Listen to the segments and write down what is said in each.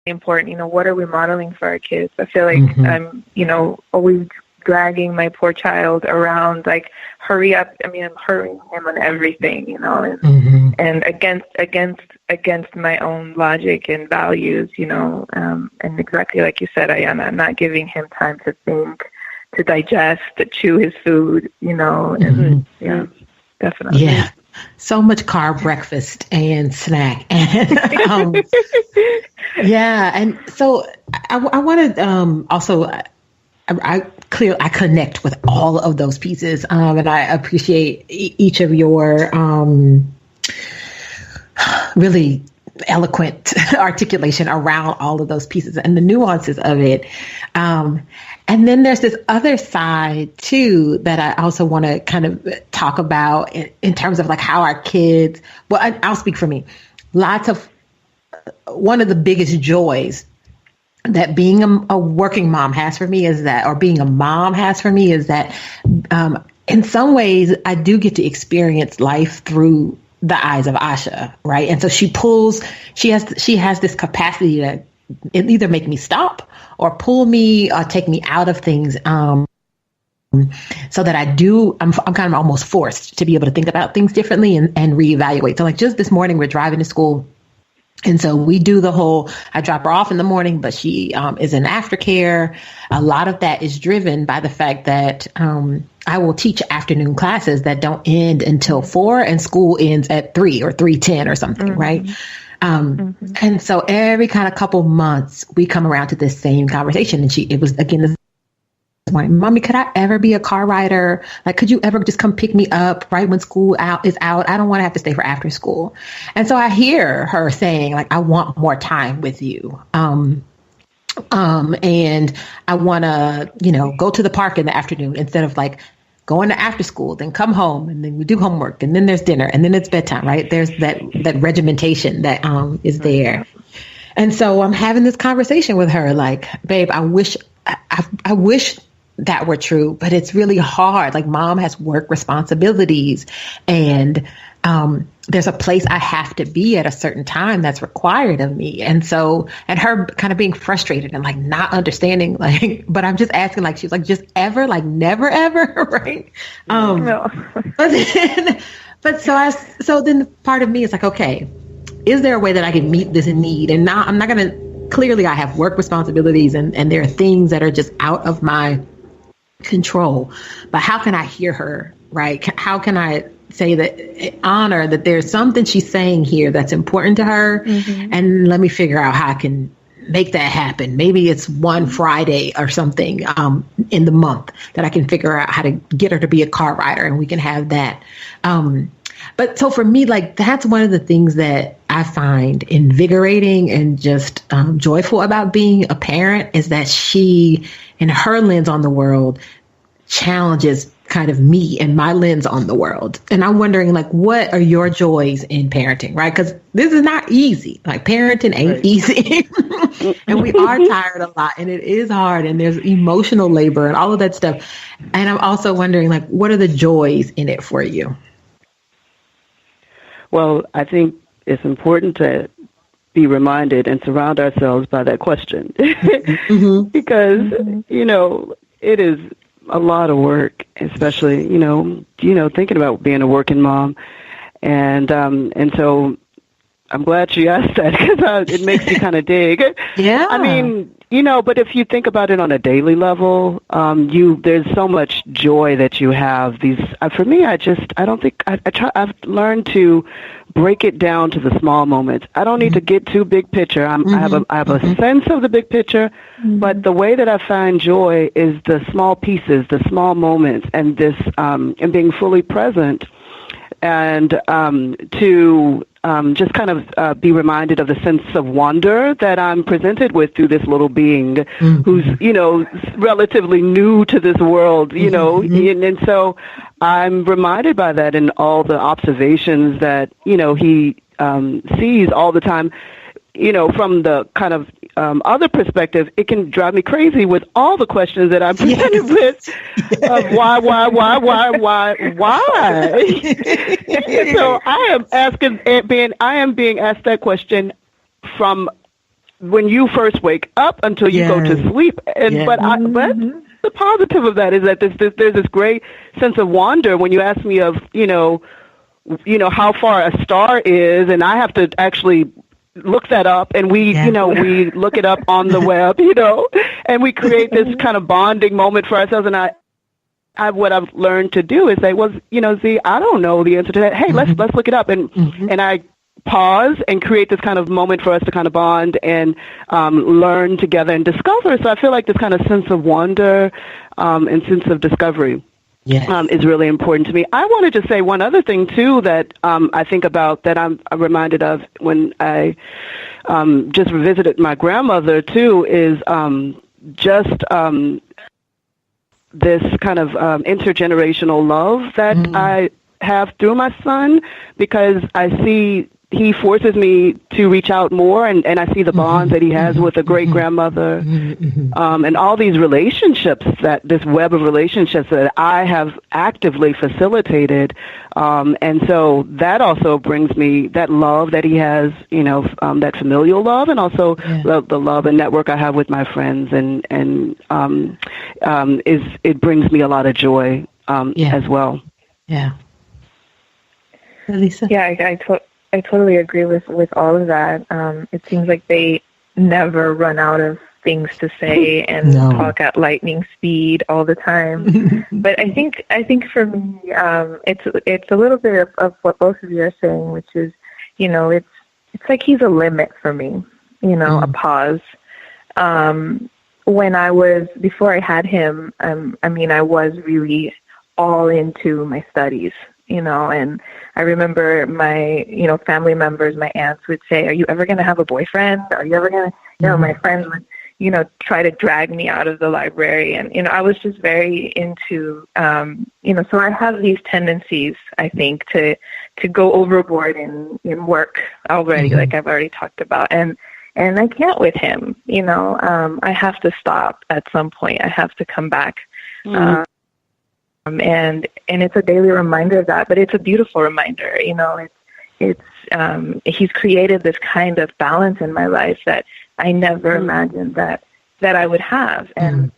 important. What are we modeling for our kids? I feel like I'm, always dragging my poor child around, like, hurry up. I mean, I'm hurrying him on everything, and against my own logic and values, and exactly like you said, Ayanna, I'm not giving him time to think, to digest, to chew his food, and definitely. Yeah. So much carb breakfast and snack. And, and so I want to also, I connect with all of those pieces. And I appreciate each of your really eloquent articulation around all of those pieces and the nuances of it. And then there's this other side too that I also want to kind of talk about in terms of like how our kids, I'll speak for me. One of the biggest joys that being a working mom has for me is that, or being a mom has for me is that, in some ways I do get to experience life through the eyes of Asha, right? And so she has this capacity to either make me stop or pull me or take me out of things, so that I'm kind of almost forced to be able to think about things differently and reevaluate. So like just this morning, we're driving to school. And so we do I drop her off in the morning, but she is in aftercare. A lot of that is driven by the fact that I will teach afternoon classes that don't end until 4 and school ends at 3 or 3:10 or something, right? And so every kind of couple months we come around to this same conversation. And it was again this morning, Mommy, could I ever be a car rider? Like, could you ever just come pick me up right when school is out? I don't want to have to stay for after school. And so I hear her saying, like, I want more time with you. And I want to, go to the park in the afternoon instead of like going to after school, then come home and then we do homework and then there's dinner and then it's bedtime, right? There's that regimentation that is there. And so I'm having this conversation with her, like, babe, I wish that were true, but it's really hard. Like, mom has work responsibilities and there's a place I have to be at a certain time that's required of me. And her kind of being frustrated and like not understanding, like, but I'm just asking, like, she's like, just ever, like never, ever. Right. No. So then part of me is like, okay, is there a way that I can meet this need? And now I'm not going to, clearly I have work responsibilities and there are things that are just out of my control, but how can I hear her? Right. How can I say that, honor that there's something she's saying here that's important to her, and let me figure out how I can make that happen. Maybe it's one Friday or something in the month that I can figure out how to get her to be a car rider and we can have that. But so for me, like, that's one of the things that I find invigorating and just joyful about being a parent is that she, in her lens on the world, challenges kind of me and my lens on the world. And I'm wondering, like, what are your joys in parenting, right? Because this is not easy. Like, parenting ain't easy. And we are tired a lot and it is hard and there's emotional labor and all of that stuff. And I'm also wondering, like, what are the joys in it for you? Well, I think it's important to be reminded and surround ourselves by that question because, it is a lot of work, especially, thinking about being a working mom. And so I'm glad you asked that because it makes you kind of dig. Yeah. I mean, but if you think about it on a daily level, there's so much joy that you have. For me, I've learned to break it down to the small moments. I don't need to get too big picture. I have a sense of the big picture, but the way that I find joy is the small pieces, the small moments, and and being fully present, and to just kind of be reminded of the sense of wonder that I'm presented with through this little being who's, relatively new to this world, and so I'm reminded by that in all the observations that, he sees all the time. From the kind of other perspective, it can drive me crazy with all the questions that I'm presented with. Why? So I am being asked that question from when you first wake up until you go to sleep. And but the positive of that is that there's this great sense of wonder when you ask me of how far a star is, and I have to actually look that up, and we look it up on the web, and we create this kind of bonding moment for ourselves. And what I've learned to do is say, well, Z, I don't know the answer to that. Hey, let's look it up, and I pause and create this kind of moment for us to kind of bond and learn together and discover. So I feel like this kind of sense of wonder and sense of discovery is really important to me. I wanted to say one other thing, too, that I think about that I'm reminded of when I just visited my grandmother, too, is just this kind of intergenerational love that I have through my son, because I see he forces me to reach out more, and I see the bonds that he has with a great grandmother, and all these relationships, this web of relationships that I have actively facilitated. And so that also brings me that love that he has, that familial love, and also the love and network I have with my friends, and it brings me a lot of joy as well. Yeah. Lisa? Yeah, I totally agree with all of that. It seems like they never run out of things to say and talk at lightning speed all the time. But I think for me, it's a little bit of what both of you are saying, which is, it's like he's a limit for me, a pause. Before I had him, I was really all into my studies. And I remember my, family members, my aunts would say, "Are you ever going to have a boyfriend? Are you ever going to," my friends would, try to drag me out of the library. And, I was just very into, so I have these tendencies, I think, to go overboard in work already, like I've already talked about. And I can't with him, I have to stop at some point. I have to come back. And it's a daily reminder of that, but it's a beautiful reminder. It's he's created this kind of balance in my life that I never imagined that I would have. And,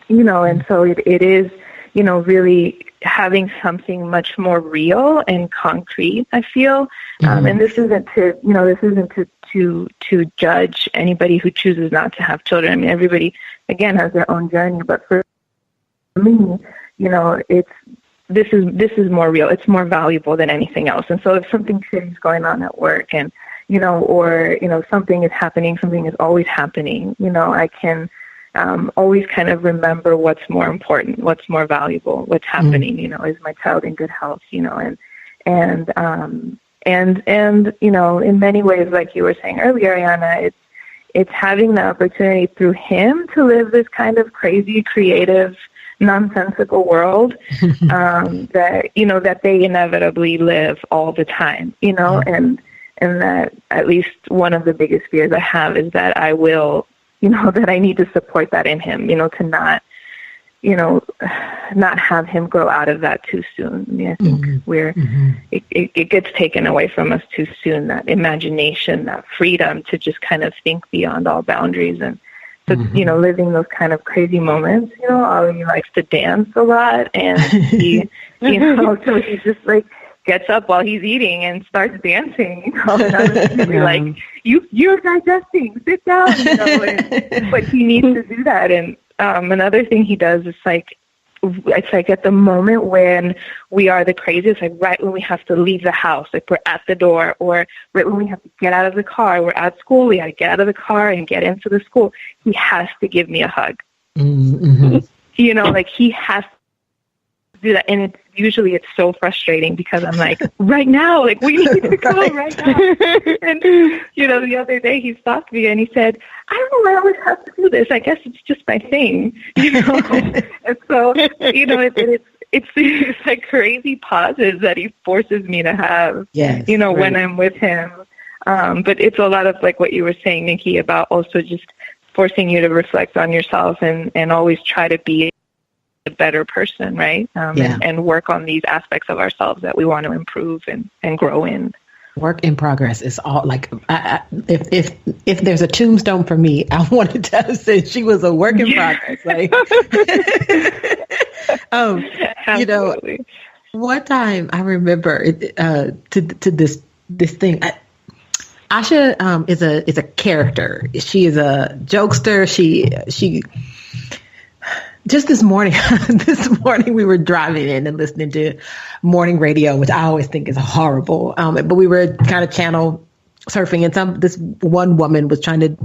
and so it is, really having something much more real and concrete, I feel. And this isn't to judge anybody who chooses not to have children. Everybody, again, has their own journey, but for me, this is more real. It's more valuable than anything else. And so if something shitty is going on at work, and or something is happening, something is always happening, I can always kind of remember what's more important, what's more valuable, what's happening. Is my child in good health? And in many ways, like you were saying earlier, Ayanna, it's having the opportunity through him to live this kind of crazy, creative, nonsensical world that they inevitably live all the time, and that at least one of the biggest fears I have is that I will, that I need to support that in him, to not have him grow out of that too soon. I think it gets taken away from us too soon, that imagination, that freedom to just kind of think beyond all boundaries. And so, living those kind of crazy moments, Ollie likes to dance a lot, and he, so he just gets up while he's eating and starts dancing, and I was be like, you're digesting, sit down, but he needs to do that. And another thing he does is it's like at the moment when we are the craziest, right when we have to leave the house, we're at the door, or right when we have to get out of the car, we're at school, we got to get out of the car and get into the school, he has to give me a hug. He has to do that. And it's so frustrating because I'm like, right now, we need to go right now. And, the other day he stopped me and he said, I don't know why I always have to do this. I guess it's just my thing, And so, it's like crazy pauses that he forces me to have, when I'm with him. But it's a lot of what you were saying, Nikki, about also just forcing you to reflect on yourself and always try to be a better person, right? And work on these aspects of ourselves that we want to improve and grow in. Work in progress is all like, if there's a tombstone for me, I wanted to say she was a work in progress. Like, you know, one time I remember to this thing. Asha is a character. She is a jokester. She just this morning we were driving in and listening to morning radio, which I always think is horrible. But we were kind of channel surfing, and this one woman was trying to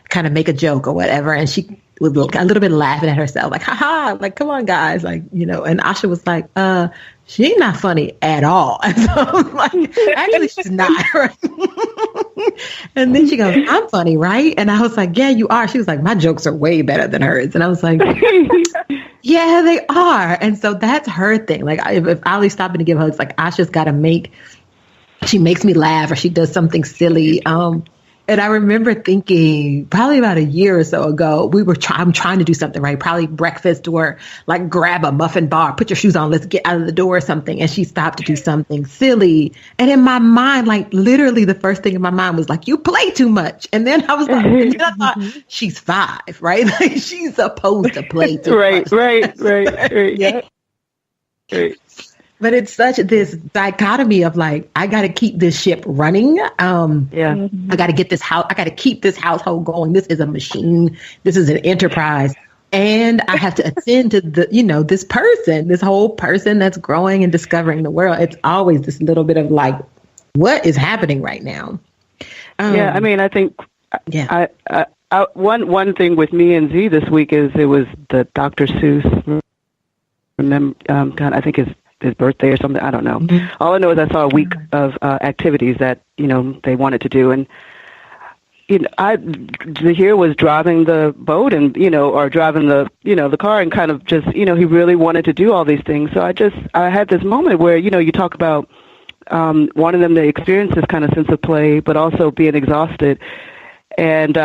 kind of make a joke or whatever, and she was a little bit laughing at herself, like, haha, like, come on, guys, like, you know. And Asha was like, she's not funny at all. And so I'm like, actually, she's not. Right? And then she goes, I'm funny, right? And I was like, yeah, you are. She was like, my jokes are way better than hers. And I was like, yeah, they are. And so that's her thing. Like, if Ali's stopping to give hugs, like, Asha's got to she makes me laugh, or she does something silly. And I remember thinking probably about a year or so ago, I'm trying to do something, right? Probably breakfast, or like grab a muffin bar, put your shoes on, let's get out of the door or something. And she stopped to do something silly. And in my mind, like literally the first thing in my mind was like, you play too much. And then I was like, and then I thought, she's 5, right? Like she's supposed to play too much. Right. Yeah. Right. But it's such this dichotomy of like, I got to keep this ship running. I got to get this house. I got to keep this household going. This is a machine. This is an enterprise. And I have to attend to this whole person that's growing and discovering the world. It's always this little bit of like, what is happening right now? I mean, I think one thing with me and Z this week is it was the Dr. Seuss. I think his birthday or something. I don't know. Mm-hmm. All I know is I saw a week of activities that, they wanted to do. And, Zahir was driving the boat and, or driving the car, and kind of just, he really wanted to do all these things. So I had this moment where, you talk about wanting them to experience this kind of sense of play, but also being exhausted. And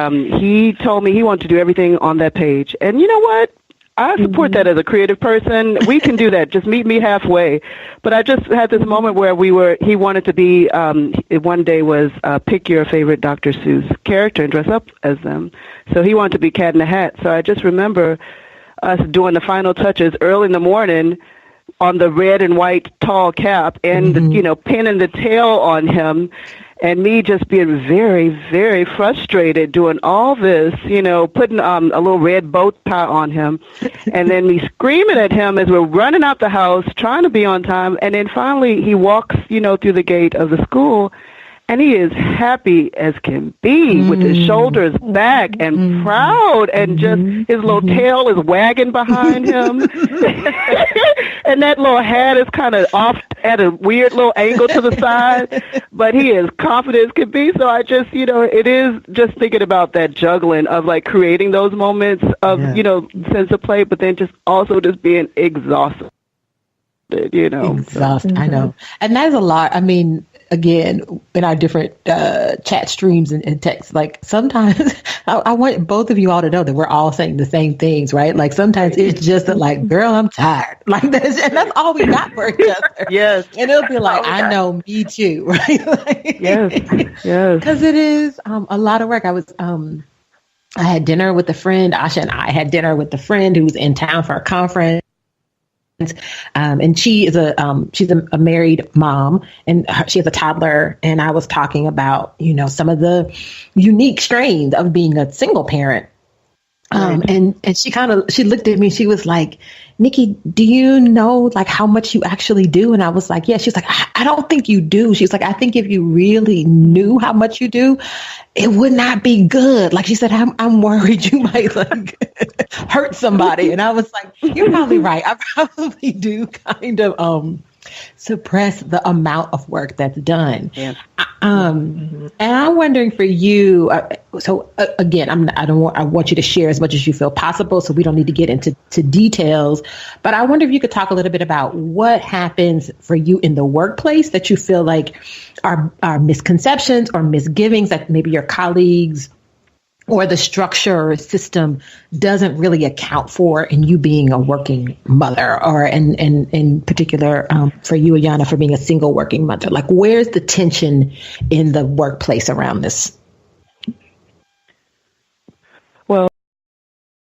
he told me he wanted to do everything on that page. And you know what? I support that as a creative person. We can do that. Just meet me halfway. But I just had this moment where he wanted to be, one day was pick your favorite Dr. Seuss character and dress up as them. So he wanted to be Cat in the Hat. So I just remember us doing the final touches early in the morning on the red and white tall cap and, pinning the tail on him. And me just being very, very frustrated doing all this, putting a little red bow tie on him, and then me screaming at him as we're running out the house, trying to be on time. And then finally he walks, through the gate of the school, and he is happy as can be with his shoulders back and proud, and just his little tail is wagging behind him. And that little hat is kind of off at a weird little angle to the side, but he is confident as can be. So I just, it is just thinking about that juggling of like creating those moments of, sense of play, but then just also just being exhausted, Exhausted, I know. And that is a lot. I mean, again, in our different chat streams and texts, like sometimes I want both of you all to know that we're all saying the same things, right? Like sometimes it's just like, girl, I'm tired. Like that's, and that's all we got for each other. Yes. And it'll be like, I know, me too, right? Like, yes. Because it is a lot of work. I had dinner with a friend. Asha and I had dinner with a friend who was in town for a conference. And she's a married mom, and she has a toddler. And I was talking about, some of the unique strains of being a single parent. And she looked at me, she was like, Nikki, do you know like how much you actually do? And I was like, yeah. She's like, I don't think you do. She's like, I think if you really knew how much you do, it would not be good. Like she said, I'm worried you might like hurt somebody. And I was like, you're probably right. I probably do kind of suppress the amount of work that's done. Yeah. And I'm wondering for you, again, I want you to share as much as you feel possible, so we don't need to get into details, but I wonder if you could talk a little bit about what happens for you in the workplace that you feel like are misconceptions or misgivings that maybe your colleagues or the structure or system doesn't really account for in you being a working mother, or in particular for you, Ayanna, for being a single working mother? Like, where's the tension in the workplace around this? Well,